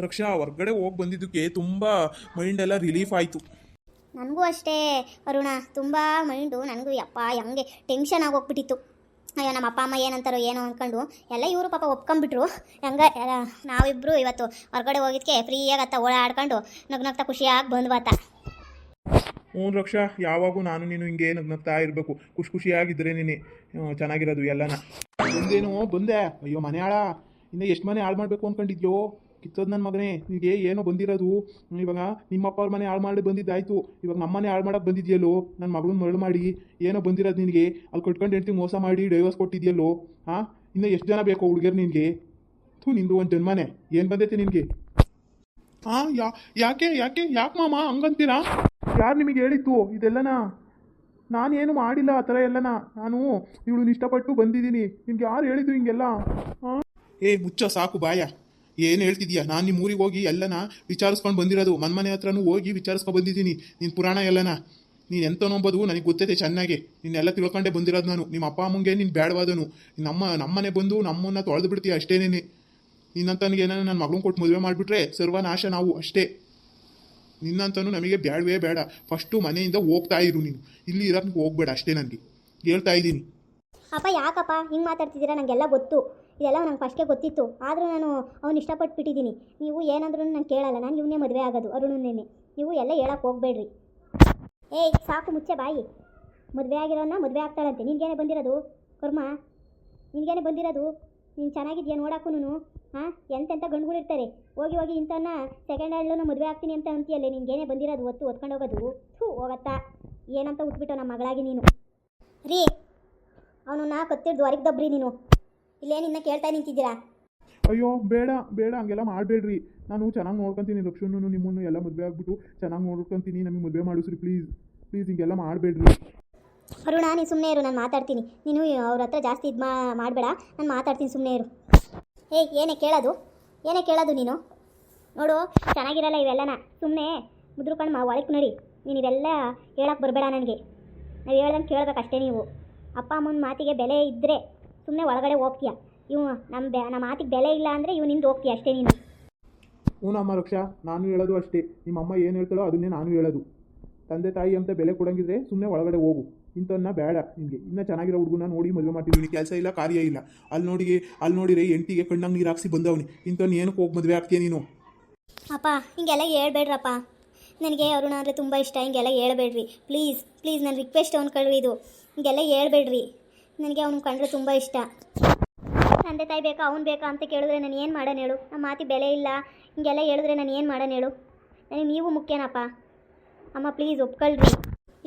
ರಕ್ಷಾ, ಹೊರ್ಗಡೆ ಹೋಗಿ ಬಂದಿದ್ದಕ್ಕೆ ತುಂಬ ಮೈಂಡ್ ಎಲ್ಲ ರಿಲೀಫ್ ಆಯಿತು. ನನಗೂ ಅಷ್ಟೇ ಅರುಣ, ತುಂಬ ಮೈಂಡು ನನಗೂ ಯಪ್ಪ ಹೆಂಗೆ ಟೆನ್ಷನ್ ಆಗೋಗ್ಬಿಟ್ಟಿತ್ತು. ಅಯ್ಯೋ ನಮ್ಮ ಅಪ್ಪ ಅಮ್ಮ ಏನಂತಾರೋ ಏನೋ ಅಂದ್ಕೊಂಡು ಎಲ್ಲ ಇವರು ಪಾಪ ಒಪ್ಕೊಂಡ್ಬಿಟ್ರು. ಹಂಗೆ ನಾವಿಬ್ಬರು ಇವತ್ತು ಹೊರಗಡೆ ಹೋಗಿದ್ದಕ್ಕೆ ಫ್ರೀಯಾಗಿ ಓಡಾಡ್ಕೊಂಡು ನಗ್ನಗ್ತಾ ಖುಷಿಯಾಗಿ ಬಂದ್ವಾತ. ಹ್ಞೂ ರಕ್ಷಾ, ಯಾವಾಗೂ ನಾನು ನೀನು ಹಿಂಗೆ ನಗ್ನಗ್ತಾ ಇರಬೇಕು. ಖುಷಿಯಾಗಿದ್ದರೆ ನೀನು ಚೆನ್ನಾಗಿರೋದು ಎಲ್ಲನ. ಬಂದೇನು ಬಂದೆ. ಅಯ್ಯೋ ಮನೆ ಹಾಳ, ಇನ್ನು ಎಷ್ಟು ಮನೆ ಹಾಳು ಮಾಡಬೇಕು ಅಂದ್ಕೊಂಡಿದ್ಯೋ ಕಿತ್ತೋದು ನನ್ನ ಮಗನೇ. ನಿನಗೆ ಏನೋ ಬಂದಿರೋದು ಇವಾಗ ನಿಮ್ಮಪ್ಪ ಅವ್ರ ಮನೆ ಹಾಳು ಮಾಡಿ ಬಂದಿದ್ದಾಯ್ತು, ಇವಾಗ ನಮ್ಮ ಮನೆ ಹಾಳು ಮಾಡೋಕ್ಕೆ ಬಂದಿದ್ಯಲ್ಲೋ. ನನ್ನ ಮಗಳನ್ನ ಮರಳು ಮಾಡಿ ಏನೋ ಬಂದಿರೋದು ನಿನಗೆ. ಅಲ್ಲಿ ಕಟ್ಕೊಂಡು ಹೆಂಡ್ತಿ ಮೋಸ ಮಾಡಿ ಡೈವರ್ಸ್ ಕೊಟ್ಟಿದ್ಯಲ್ಲೋ. ಹಾಂ, ಇನ್ನು ಎಷ್ಟು ಜನ ಬೇಕೋ ಹುಡುಗಿಯರು ನಿನಗೆ? ನಿಂದು ಒಂದು ಜನ್ಮನೆ ಏನು ಬಂದೈತೆ ನಿನಗೆ? ಹಾಂ, ಯಾಕೆ ಯಾಕೆ ಯಾಕೆ ಮಾಮ ಹಂಗಂತೀರಾ? ಯಾರು ನಿಮಗೆ ಹೇಳಿತ್ತು ಇದೆಲ್ಲನಾ? ನಾನೇನು ಮಾಡಿಲ್ಲ ಆ ಥರ ಎಲ್ಲನ. ನಾನು ಇವಳನ್ನ ಇಷ್ಟಪಟ್ಟು ಬಂದಿದ್ದೀನಿ. ನಿಮ್ಗೆ ಯಾರು ಹೇಳಿದ್ದು ಹಿಂಗೆಲ್ಲ? ಹಾಂ, ಮುಚ್ಚ ಸಾಕು ಬಾಯ. ಏನು ಹೇಳ್ತಿದ್ಯಾ? ನಾನು ನಿಮ್ಮ ಊರಿಗೆ ಹೋಗಿ ಎಲ್ಲನ ವಿಚಾರಿಸ್ಕೊಂಡು ಬಂದಿರೋದು. ಮನೆ ಹತ್ರನೂ ಹೋಗಿ ವಿಚಾರಿಸ್ಕೊಂಡು ಬಂದಿದ್ದೀನಿ ನಿನ್ನ ಪುರಾಣ ಎಲ್ಲನ. ನೀನು ಎಂತನೋಂಬೋದು ನನಗೆ ಗೊತ್ತೈತೆ ಚೆನ್ನಾಗಿ. ನಿನ್ನೆಲ್ಲ ತಿಳ್ಕೊಂಡೆ ಬಂದಿರೋದು ನಾನು. ನಿಮ್ಮ ಅಪ್ಪ ಅಮ್ಮಂಗೆ ನೀನು ಬೇಡವಾದನು. ನಮ್ಮನೆ ಬಂದು ನಮ್ಮನ್ನು ತೊಳೆದು ಬಿಡ್ತೀಯ ಅಷ್ಟೇನೇನೆ. ನಿನ್ನಂತನಿಗೆ ಏನಾರ ನನ್ನ ಮಗಳನ್ನ ಕೊಟ್ಟು ಮದುವೆ ಮಾಡಿಬಿಟ್ರೆ ಸರ್ವನಾಶ ನಾವು ಅಷ್ಟೇ. ನಿನ್ನಂತನೂ ನಮಗೆ ಬೇಡವೇ ಬೇಡ. ಫಸ್ಟು ಮನೆಯಿಂದ ಹೋಗ್ತಾ ಇರು ನೀನು. ಇಲ್ಲಿ ಇರೋಕ್ಕೆ ಹೋಗ್ಬೇಡ ಅಷ್ಟೇ. ನನಗೆ ಹೇಳ್ತಾ ಇದ್ದೀನಿ. ಅಪ್ಪ ಯಾಕಪ್ಪ ಹಿಂಗೆ ಮಾತಾಡ್ತಿದ್ದೀರಾ? ನನಗೆಲ್ಲ ಗೊತ್ತು, ಇದೆಲ್ಲ ನಂಗೆ ಫಸ್ಟೇ ಗೊತ್ತಿತ್ತು. ಆದರೂ ನಾನು ಅವ್ನು ಇಷ್ಟಪಟ್ಬಿಟ್ಟಿದ್ದೀನಿ. ನೀವು ಏನಂದ್ರೂ ನಾನು ಕೇಳಲ್ಲ. ನಾನು ಇವನ್ನೇ ಮದುವೆ ಆಗೋದು, ಅರುಣನ್ನೇ. ನೀವು ಎಲ್ಲ ಹೇಳಕ್ಕೆ ಹೋಗಬೇಡ್ರಿ. ಏಯ್ ಸಾಕು, ಮುಚ್ಚೆ ಬಾಯಿ. ಮದುವೆ ಆಗಿರೋನ್ನ ಮದುವೆ ಆಗ್ತಾಳಂತೆ. ನಿನ್ಗೇನೆ ಬಂದಿರೋದು ಕರ್ಮ? ನಿನ್ಗೇನೆ ಬಂದಿರೋದು? ನೀನು ಚೆನ್ನಾಗಿದ್ಯಾ ನೋಡಕ್ಕೂ? ಹಾಂ, ಎಂತೆಂಥ ಗಂಡುಗಳಿರ್ತಾರೆ. ಹೋಗಿ ಹೋಗಿ ಇಂಥವನ್ನ ಸೆಕೆಂಡ್ ಹ್ಯಾಂಡ್ಲೂ ಮದುವೆ ಆಗ್ತೀನಿ ಅಂತ ಅಂತೀಯಲ್ಲೇ. ನಿನ್ಗೇನೆ ಬಂದಿರೋದು ಹೊತ್ಕೊಂಡು ಹೋಗೋದು? ಹೋಗತ್ತಾ ಏನಂತ ಉಟ್ಬಿಟ್ಟು ನಮ್ಮ ಮಗಳಾಗಿ ನೀನು. ರೀ, ಅವನನ್ನ ಕತ್ತಿಡ್ದು ಹೊರಗೆ ದಬ್ರಿ ನೀನು. ಇಲ್ಲೇನಿನ್ನ ಕೇಳ್ತಾ ನಿಂತಿದ್ದೀರಾ? ಅಯ್ಯೋ ಬೇಡ ಬೇಡ, ಹಂಗೆಲ್ಲ ಮಾಡಬೇಡ್ರಿ. ನಾನು ಚೆನ್ನಾಗಿ ನೋಡ್ಕೊತೀನಿ ರಕ್ಷಣನು ನಿಮ್ಮನ್ನು ಎಲ್ಲ ಮದುವೆ ಆಗ್ಬಿಟ್ಟು ಚೆನ್ನಾಗಿ ನೋಡ್ಕೊತೀನಿ. ನಮಗೆ ಮದುವೆ ಮಾಡಿಸ್ರಿ ಪ್ಲೀಸ್ ಪ್ಲೀಸ್. ಹಿಂಗೆಲ್ಲ ಮಾಡಬೇಡ್ರಿ. ಅರುಣ, ನೀನು ಸುಮ್ಮನೆ ಇರು, ನಾನು ಮಾತಾಡ್ತೀನಿ. ನೀನು ಅವ್ರ ಹತ್ರ ಜಾಸ್ತಿ ಇದು ಮಾಡಬೇಡ, ನಾನು ಮಾತಾಡ್ತೀನಿ, ಸುಮ್ಮನೆ ಇರು. ಏನೇ ಕೇಳೋದು ನೀನು? ನೋಡು, ಚೆನ್ನಾಗಿರಲ್ಲ ಇವೆಲ್ಲನ. ಸುಮ್ಮನೆ ಮುದ್ರುಕೊಂಡು ಒಳಕ್ಕೆ ನಡಿ. ನೀನು ಇವೆಲ್ಲ ಹೇಳಕ್ಕೆ ಬರಬೇಡ ನನಗೆ. ನಾವು ಹೇಳ್ದಂಗೆ ಕೇಳಬೇಕಷ್ಟೇ ನೀವು. ಅಪ್ಪ ಅಮ್ಮನ ಮಾತಿಗೆ ಬೆಲೆ ಇದ್ದರೆ ಸುಮ್ಮನೆ ಒಳಗಡೆ ಹೋಗ್ತೀಯ. ಇವು ನಮ್ಮ ಮಾತಿಗೆ ಬೆಲೆ ಇಲ್ಲ ಅಂದರೆ ಇವು ನಿಂದು ಹೋಗ್ತೀಯ ಅಷ್ಟೇ ನೀನು. ಹ್ಞೂನಮ್ಮ ರಕ್ಷಾ, ನಾನು ಹೇಳೋದು ಅಷ್ಟೇ. ನಿಮ್ಮಮ್ಮ ಏನು ಹೇಳ್ತಾಳೋ ಅದನ್ನೇ ನಾನು ಹೇಳೋದು. ತಂದೆ ತಾಯಿ ಅಂತ ಬೆಲೆ ಕೊಡಂಗಿದ್ರೆ ಸುಮ್ಮನೆ ಒಳಗಡೆ ಹೋಗು. ಇಂಥವನ್ನ ಬೇಡ ನಿನಗೆ. ಇನ್ನೂ ಚೆನ್ನಾಗಿರೋ ಹುಡುಗನ ನೋಡಿ ಮದುವೆ ಮಾಡ್ತಿದ್ದೀನಿ. ಕೆಲಸ ಇಲ್ಲ, ಕಾರ್ಯ ಇಲ್ಲ. ಅಲ್ಲಿ ನೋಡಿರಿ ಎಂಟಿಗೆ ಕಣ್ಣಂಗೆ ನೀರು ಹಾಕ್ಸಿ ಬಂದವನಿ. ಇಂಥವ್ನು ಏನಕ್ಕೆ ಹೋಗಿ ಮದುವೆ ಆಗ್ತೀಯ ನೀನು? ಅಪ್ಪ ಹಿಂಗೆಲ್ಲ ಹೇಳ್ಬೇಡ್ರಪ್ಪ. ನನಗೆ ಅರುಣ ಅಂದರೆ ತುಂಬ ಇಷ್ಟ. ಹಿಂಗೆಲ್ಲ ಹೇಳ್ಬೇಡ್ರಿ ಪ್ಲೀಸ್ ಪ್ಲೀಸ್. ನನ್ನ ರಿಕ್ವೆಸ್ಟ್ ಅವ್ನು ಕಳ್ವಿದು. ಹಿಂಗೆಲ್ಲ ಹೇಳ್ಬೇಡ್ರಿ. ನನಗೆ ಅವ್ನು ಕಂಡ್ರೆ ತುಂಬ ಇಷ್ಟ. ತಂದೆ ತಾಯಿ ಬೇಕಾ ಅವ್ನು ಬೇಕಾ ಅಂತ ಕೇಳಿದ್ರೆ ನಾನು ಏನು ಮಾಡೋಣ ಹೇಳು? ನಮ್ಮ ಮಾತಿ ಬೆಲೆ ಇಲ್ಲ. ಹಿಂಗೆಲ್ಲ ಹೇಳಿದ್ರೆ ನಾನು ಏನು ಮಾಡೋಣ ಹೇಳು? ನನಗೆ ನೀವು ಮುಖ್ಯನಪ್ಪ. ಅಮ್ಮ ಪ್ಲೀಸ್ ಒಪ್ಕೊಳ್ರಿ.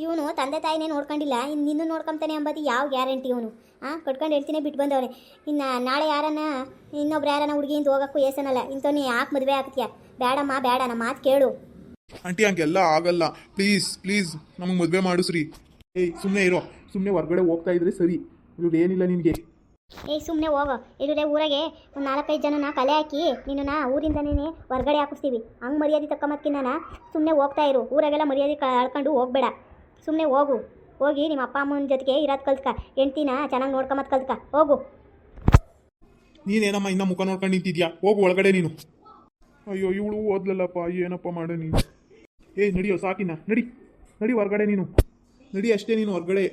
ಇವನು ತಂದೆ ತಾಯಿನೇ ನೋಡ್ಕೊಂಡಿಲ್ಲ, ಇನ್ನು ನಿನ್ನೂ ನೋಡ್ಕೊತಾನೆ ಅಂಬದು ಯಾವ ಗ್ಯಾರಂಟಿ? ಇವನು ಕಟ್ಕೊಂಡು ಹೇಳ್ತೀನಿ ಬಿಟ್ಟು ಬಂದವನೆ. ಇನ್ನು ನಾಳೆ ಇನ್ನೊಬ್ರು ಯಾರನ್ನ ಹುಡುಗಿಯಿಂದ ಹೋಗೋಕ್ಕೂ ಏಸನಲ್ಲ. ಇಂಥವ್ನು ಯಾಕೆ ಮದುವೆ ಆಗ್ತೀಯ? ಬೇಡಮ್ಮ ಬೇಡ, ನಮ್ಮ ಮಾತು ಕೇಳು. ಆಂಟಿ ಹಂಗೆಲ್ಲ ಆಗಲ್ಲ. ಪ್ಲೀಸ್ ಪ್ಲೀಸ್ ನಮಗೆ ಮದುವೆ ಮಾಡಿಸ್ರಿ. ಸುಮ್ಮನೆ ಇರೋ. ಸುಮ್ಮನೆ ಹೊರ್ಗಡೆ ಹೋಗ್ತಾ ಇದ್ರೆ ಸರಿ. ಇವ್ರು ಏನಿಲ್ಲ ನಿನಗೆ. ಸುಮ್ಮನೆ ಹೋಗೋ. ಇಲ್ಲದೆ ಊರಾಗೆ ಒಂದು 4-5 ಜನನ ಕಲೆ ಹಾಕಿ ನಿನ್ನನ್ನು ಊರಿಂದನೇ ಹೊರ್ಗಡೆ ಹಾಕಿಸ್ತೀವಿ. ಹಂಗೆ ಮರ್ಯಾದೆ ತಕ್ಕೊಂಬತ್ಕಿನ್ನ ಸುಮ್ಮನೆ ಹೋಗ್ತಾ ಇರು. ಊರಾಗೆಲ್ಲ ಮರ್ಯಾದೆ ಕಳ್ಕೊಂಡು ಹೋಗಬೇಡ. ಸುಮ್ಮನೆ ಹೋಗಿ ನಿಮ್ಮ ಅಪ್ಪ ಅಮ್ಮನ ಜೊತೆಗೆ ಇರೋದು ಕಲ್ತ್ಕ. ಹೆಂಡ್ತಿನ ಚೆನ್ನಾಗಿ ನೋಡ್ಕೊಂಬತ್ತು ಕಲ್ತ್ಕ. ಹೋಗು. ನೀನೇನಮ್ಮ ಇನ್ನ ಮುಖ ನೋಡ್ಕೊಂಡು ನಿಂತಿದ್ಯಾ? ಹೋಗು ಒಳಗಡೆ ನೀನು. ಅಯ್ಯೋ ಇವಳು ಓದ್ಲಲ್ಲಪ್ಪ, ಏನಪ್ಪ ಮಾಡ ನೀನು? ನಡಿಯೋ ಸಾಕಿನ. ನಡಿ ಹೊರ್ಗಡೆ ನೀನು. ನಡಿ ಅಷ್ಟೇ ನೀನು ಹೊರ್ಗಡೆ.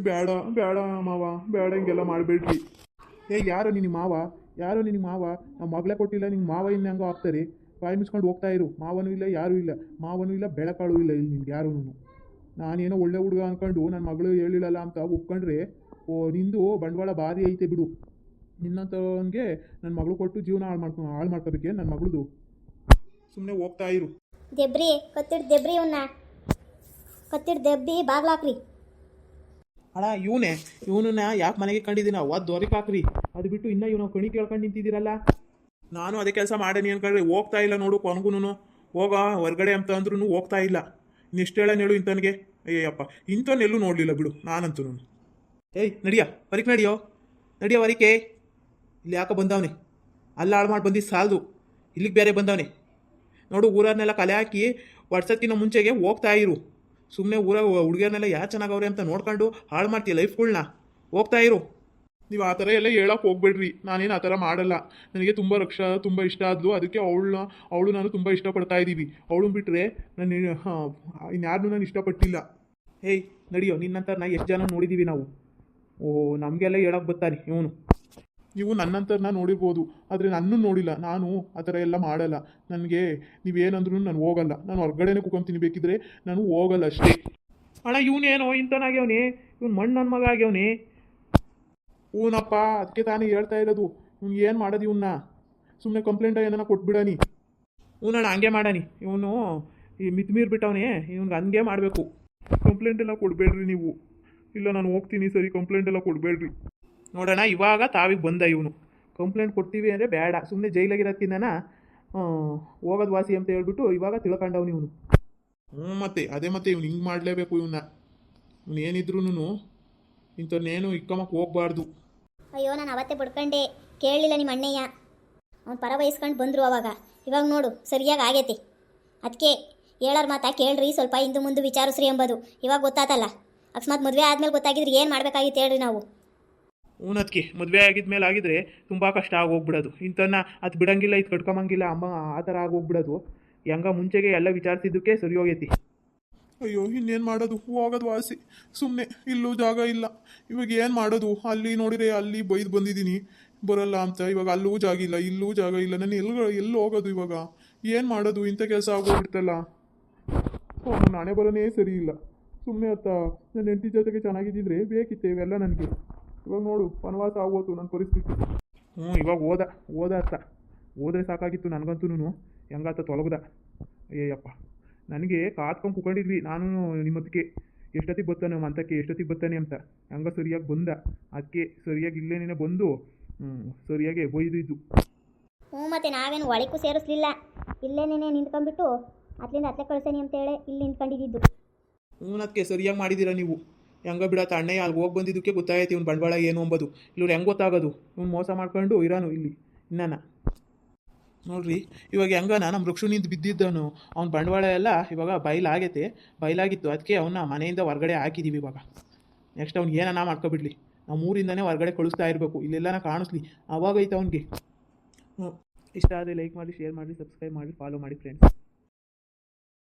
ಬೇಡ ಬೇಡ ಮಾವ, ಬೇಡ, ಹಿಂಗೆಲ್ಲ ಮಾಡಬೇಡ್ರಿ. ಯಾರೋ ನಿನ್ನ ಮಾವ? ನಮ್ಮ ಮಗಳೇ ಕೊಟ್ಟಿಲ್ಲ ನಿಂಗೆ ಮಾವ ಇನ್ನು ಹೆಂಗೋ ಆಗ್ತಾರೆ? ಬಾಯಿ ಮುಚ್ಕೊಂಡು ಹೋಗ್ತಾ ಇರು. ಮಾವನೂ ಇಲ್ಲ, ಯಾರೂ ಇಲ್ಲ. ಮಾವನೂ ಇಲ್ಲ, ಬೆಳಕಾಳು ಇಲ್ಲ ಇಲ್ಲಿ ನಿಮ್ಗೆ ಯಾರೂ. ನಾನೇನೋ ಒಳ್ಳೆ ಹುಡುಗ ಅಂದ್ಕೊಂಡು ನನ್ನ ಮಗಳು ಹೇಳಿಲ್ಲಲ್ಲ ಅಂತ ಒಪ್ಕೊಂಡ್ರೆ ನಿಂದು ಬಂಡವಾಳ ಭಾರಿ ಐತೆ ಬಿಡು. ನಿನ್ನಂಥವನಿಗೆ ನನ್ನ ಮಗಳು ಕೊಟ್ಟು ಜೀವನ ಹಾಳು ಮಾಡ್ಕೋಬೇಕೆ ನನ್ನ ಮಗಳದು? ಸುಮ್ಮನೆ ಹೋಗ್ತಾ ಇರು. ದೆಬ್ರಿ ಕತ್ತಿಡ್ ದೆಬ್ಬಿ ಬಾಗ್ಲಾಕ್ರಿ. ಅಣ್ಣ ಇವನನ್ನ ಯಾಕೆ ಮನೆಗೆ ಕಂಡಿದ್ದೀನ? ದೊರಕ್ ಹಾಕ್ರಿ. ಅದು ಬಿಟ್ಟು ಇನ್ನೂ ಇವನು ಕಣಿ ಕೇಳ್ಕೊಂಡು ನಿಂತಿದ್ದೀರಲ್ಲ. ನಾನು ಅದೇ ಕೆಲಸ ಮಾಡೇನಿ ಅನ್ಕೊಂಡ್ರೆ ಹೋಗ್ತಾ ಇಲ್ಲ ನೋಡು. ಕೊನೆಗೂ ಹೋಗ ಹೊರ್ಗಡೆ ಅಂತ ಅಂದ್ರೂ ಹೋಗ್ತಾ ಇಲ್ಲ. ಇನ್ನೆಷ್ಟು ಹೇಳೋಣ ಹೇಳು ಇಂಥವನಿಗೆ? ಅಯ್ಯಪ್ಪ, ಇಂಥವನ್ನೆಲ್ಲೂ ನೋಡಲಿಲ್ಲ ಬಿಡು ನಾನಂತೂ. ನಡಿಯ ಹೊರಗೆ ನಡಿಯೋ ಹೊರಕೆ. ಇಲ್ಲಿ ಯಾಕೆ ಬಂದವನೆ? ಅಲ್ಲ ಹಾಳು ಮಾಡಿ ಬಂದಿದ್ದು ಸಾಲದು, ಇಲ್ಲಿಗೆ ಬೇರೆ ಬಂದವನೆ ನೋಡು. ಊರನ್ನೆಲ್ಲ ಕಲೆ ಹಾಕಿ ವರ್ಷಕ್ಕಿಂತ ಮುಂಚೆಗೆ ಹೋಗ್ತಾ ಇರು. ಸುಮ್ಮನೆ ಹುಡುಗಿಯರ್ನೆಲ್ಲ ಯಾರು ಚೆನ್ನಾಗವ್ರೆ ಅಂತ ನೋಡ್ಕೊಂಡು ಹಾಳು ಮಾಡ್ತೀಯ ಲೈಫ್ಗಳ್ನ. ಹೋಗ್ತಾ ಇರು. ನೀವು ಆ ಥರ ಎಲ್ಲ ಹೇಳೋಕೆ ಹೋಗ್ಬೇಡ್ರಿ. ನಾನೇನು ಆ ಥರ ಮಾಡಲ್ಲ. ನನಗೆ ತುಂಬ ಇಷ್ಟ ಆದ್ಲು, ಅದಕ್ಕೆ ಅವಳು ನಾನು ತುಂಬ ಇಷ್ಟಪಡ್ತಾ ಇದ್ದೀವಿ. ಅವಳು ಬಿಟ್ಟರೆ ನಾನು ಇನ್ಯಾರನ್ನೂ ನಾನು ಇಷ್ಟಪಟ್ಟಿಲ್ಲ. ಹೇಯ್ ನಡಿಯೋ, ನಿನ್ನಂತರ ಎಷ್ಟು ಜನ ನೋಡಿದ್ದೀವಿ ನಾವು. ಓಹ್, ನಮಗೆಲ್ಲ ಹೇಳೋಕೆ ಬರ್ತಾನೆ ಇವನು. ನೀವು ನನ್ನಂತರನ್ನ ನೋಡಿರ್ಬೋದು, ಆದರೆ ನನ್ನನ್ನು ನೋಡಿಲ್ಲ. ನಾನು ಆ ಥರ ಎಲ್ಲ ಮಾಡಲ್ಲ. ನನಗೆ ನೀವೇನಂದ್ರೂ ನಾನು ಹೋಗಲ್ಲ. ನಾನು ಹೊರ್ಗಡೆನೇ ಕೂತ್ಕೊಂತೀನಿ, ಬೇಕಿದ್ರೆ ನಾನು ಹೋಗಲ್ಲ ಅಷ್ಟೇ. ಅಣ್ಣ ಇವನೇನೋ ಇಂಥನಾಗ್ಯವನೇ, ಇವ್ನು ಮಣ್ಣು ನನ್ನ ಮಗ ಆಗ್ಯವನೇ. ಹೂನಪ್ಪ, ಅದಕ್ಕೆ ತಾನೇ ಹೇಳ್ತಾ ಇರೋದು. ಇವ್ನು ಏನು ಮಾಡೋದು ಇವನ್ನ? ಸುಮ್ಮನೆ ಕಂಪ್ಲೇಂಟ ಏನಾನ ಕೊಟ್ಬಿಡಾನಿ. ಹೂನಣ್ಣ, ಹಂಗೆ ಮಾಡಾನಿ. ಇವನು ಈ ಮಿತ್ಮೀರ್ ಬಿಟ್ಟವನೇ, ಇವ್ನಿಗೆ ಹಂಗೆ ಮಾಡಬೇಕು. ಕಂಪ್ಲೇಂಟ್ ಎಲ್ಲ ಕೊಡಬೇಡ್ರಿ ನೀವು. ಇಲ್ಲ, ನಾನು ಹೋಗ್ತೀನಿ ಸರಿ, ಕಂಪ್ಲೇಂಟ್ ಎಲ್ಲ ಕೊಡಬೇಡ್ರಿ. ನೋಡೋಣ, ಇವಾಗ ತಾವಿಗೆ ಬಂದ ಇವನು. ಕಂಪ್ಲೇಂಟ್ ಕೊಡ್ತೀವಿ ಅಂದರೆ ಬೇಡ, ಸುಮ್ಮನೆ ಜೈಲಾಗಿರೋದಕ್ಕಿಂತ ಹೋಗೋದು ವಾಸಿ ಅಂತ ಹೇಳ್ಬಿಟ್ಟು ಇವಾಗ ತಿಳ್ಕೊಂಡವನು ಇವನು. ಮತ್ತೆ ಇವ್ನು ಹಿಂಗೆ ಮಾಡಲೇಬೇಕು. ಇವನ್ನ ಏನಿದ್ರು ಇಂಥವ್ನೇನು ಇಕ್ಕಮಕ್ಕೆ ಹೋಗ್ಬಾರ್ದು. ಅಯ್ಯೋ, ನಾನು ಅವತ್ತೇ ಬಡ್ಕೊಂಡೆ, ಕೇಳಲಿಲ್ಲ ನಿಮ್ಮ ಅಣ್ಣಯ್ಯ. ಅವ್ನು ಪರ ವಹಿಸ್ಕೊಂಡು ಬಂದರು ಅವಾಗ. ಇವಾಗ ನೋಡು, ಸರಿಯಾಗಿ ಆಗೈತಿ. ಅದಕ್ಕೆ ಹೇಳೋರು ಮಾತಾ ಕೇಳ್ರಿ, ಸ್ವಲ್ಪ ಹಿಂದೆ ಮುಂದೆ ವಿಚಾರಿಸ್ರಿ ಎಂಬುದು ಇವಾಗ ಗೊತ್ತಾತಲ್ಲ. ಅಕಸ್ಮಾತ್ ಮದುವೆ ಆದಮೇಲೆ ಗೊತ್ತಾಗಿದ್ರೆ ಏನು ಮಾಡಬೇಕಾಗಿತ್ತು ಹೇಳ್ರಿ ನಾವು. ಅದಕ್ಕೆ ಮದುವೆ ಆಗಿದ್ಮೇಲೆ ಆಗಿದ್ರೆ ತುಂಬ ಕಷ್ಟ ಆಗೋಗ್ಬಿಡೋದು. ಇಂಥನ್ನ ಅದು ಬಿಡಂಗಿಲ್ಲ, ಇದು ಕಟ್ಕೊಂಬಂಗಿಲ್ಲ ಅಮ್ಮ, ಆ ಥರ ಆಗೋಗ್ಬಿಡೋದು. ಹೆಂಗ ಮುಂಚೆಗೆ ಎಲ್ಲ ವಿಚಾರಿಸಿದ್ದಕ್ಕೆ ಸರಿ ಹೋಗೈತಿ. ಅಯ್ಯೋ, ಇನ್ನೇನು ಮಾಡೋದು? ಹೋಗೋದು ವಾಸಿ. ಸುಮ್ಮನೆ ಇಲ್ಲೂ ಜಾಗ ಇಲ್ಲ. ಇವಾಗ ಏನು ಮಾಡೋದು? ಅಲ್ಲಿ ನೋಡಿದ್ರೆ ಅಲ್ಲಿ ಬೈದು ಬಂದಿದ್ದೀನಿ ಬರಲ್ಲ ಅಂತ. ಇವಾಗ ಅಲ್ಲೂ ಜಾಗ ಇಲ್ಲ, ಇಲ್ಲೂ ಜಾಗ ಇಲ್ಲ. ನಾನು ಎಲ್ಲಿ ಹೋಗೋದು ಇವಾಗ? ಏನು ಮಾಡೋದು? ಇಂಥ ಕೆಲಸ ಆಗೋಗ್ಬಿಡ್ತಲ್ಲ. ನಾನೇ ಬರೋನೇ ಸರಿ ಇಲ್ಲ. ಸುಮ್ಮನೆ ನನ್ನ ಹೆಂಡತಿ ಜೊತೆಗೆ ಚೆನ್ನಾಗಿದ್ದಿದ್ರೆ ಬೇಕಿತ್ತೆ ಇವೆಲ್ಲ ನನಗೆ. ಇವಾಗ ನೋಡು, ವನವಾಸ ಆಗೋತು ನನ್ನ ಪರಿಸ್ಥಿತಿ. ಇವಾಗ ಓದ ಹೋದ್ರೆ ಸಾಕಾಗಿತ್ತು ನನಗಂತೂ. ಹೆಂಗಾತ ತೊಲಗದ. ಅಯ್ಯಪ್ಪ, ನನಗೆ ಕಾತ್ಕೊಂಡು ಕುತ್ಕೊಂಡಿದ್ವಿ ನಾನು ನಿಮ್ಮದಕ್ಕೆ. ಎಷ್ಟೊತ್ತಿಗೆ ಬರ್ತಾನೆ ಮಂತಕ್ಕೆ, ಎಷ್ಟೊತ್ತಿಗೆ ಬರ್ತಾನೆ ಅಂತ. ಹಂಗ ಸರಿಯಾಗಿ ಬಂದ. ಅದಕ್ಕೆ ಸರಿಯಾಗಿ ಇಲ್ಲೇನೇ ಬಂದು ಸರಿಯಾಗಿ ಬೈದಿದ್ದು. ಮತ್ತೆ ನಾವೇನು ಒಳಕ್ಕೂ ಸೇರಿಸ್ಲಿಲ್ಲ, ಇಲ್ಲೇನೇ ನಿಂತ್ಕೊಂಡ್ಬಿಟ್ಟು ಅತ್ಲಿಂದ ಅತ್ಲೆ ಕಳ್ಸೇನಿ ಅಂತೇಳಿ ಇಲ್ಲಿ ನಿಂತ್ಕೊಂಡಿದ್ದು. ಅದಕ್ಕೆ ಸರಿಯಾಗಿ ಮಾಡಿದ್ದೀರಾ ನೀವು. ಹೆಂಗ ಬಿಡತ್ತ ಅಣ್ಣಯ್ಯ ಅಲ್ಲಿ ಹೋಗಿ ಬಂದಿದ್ದಕ್ಕೆ ಗೊತ್ತಾಯ್ತು ಇವ್ನು ಬಂಡವಾಳ ಏನು ಅಂಬೋದು. ಇಲ್ಲವ್ರು ಹೆಂಗೆ ಗೊತ್ತಾಗೋದು? ಇವ್ನು ಮೋಸ ಮಾಡ್ಕೊಂಡು ಇರಾನು ಇಲ್ಲಿ ಇನ್ನಾನ. ನೋಡ್ರಿ, ಇವಾಗ ಹೆಂಗನ ನಮ್ಮ ವೃಕ್ಷನಿಂದ ಬಿದ್ದಿದ್ದನು ಅವ್ನ ಬಂಡವಾಳ ಎಲ್ಲ ಇವಾಗ ಬಯಲಾಗಿತ್ತು. ಅದಕ್ಕೆ ಅವನ್ನ ಮನೆಯಿಂದ ಹೊರಗಡೆ ಹಾಕಿದ್ದೀವಿ. ಇವಾಗ ನೆಕ್ಸ್ಟ್ ಅವ್ನು ಏನನ್ನ ಮಾಡ್ಕೊಬಿಡ್ಲಿ, ನಾವು ಊರಿಂದನೇ ಹೊರಗಡೆ ಕಳಿಸ್ತಾ ಇರಬೇಕು. ಇಲ್ಲೆಲ್ಲನ ಕಾಣಿಸ್ಲಿ, ಅವಾಗೈತೆ ಅವ್ನಿಗೆ. ಇಷ್ಟ ಆದರೆ ಲೈಕ್ ಮಾಡಿ, ಶೇರ್ ಮಾಡಿ, ಸಬ್ಸ್ಕ್ರೈಬ್ ಮಾಡಿ, ಫಾಲೋ ಮಾಡಿ ಫ್ರೆಂಡ್ಸ್.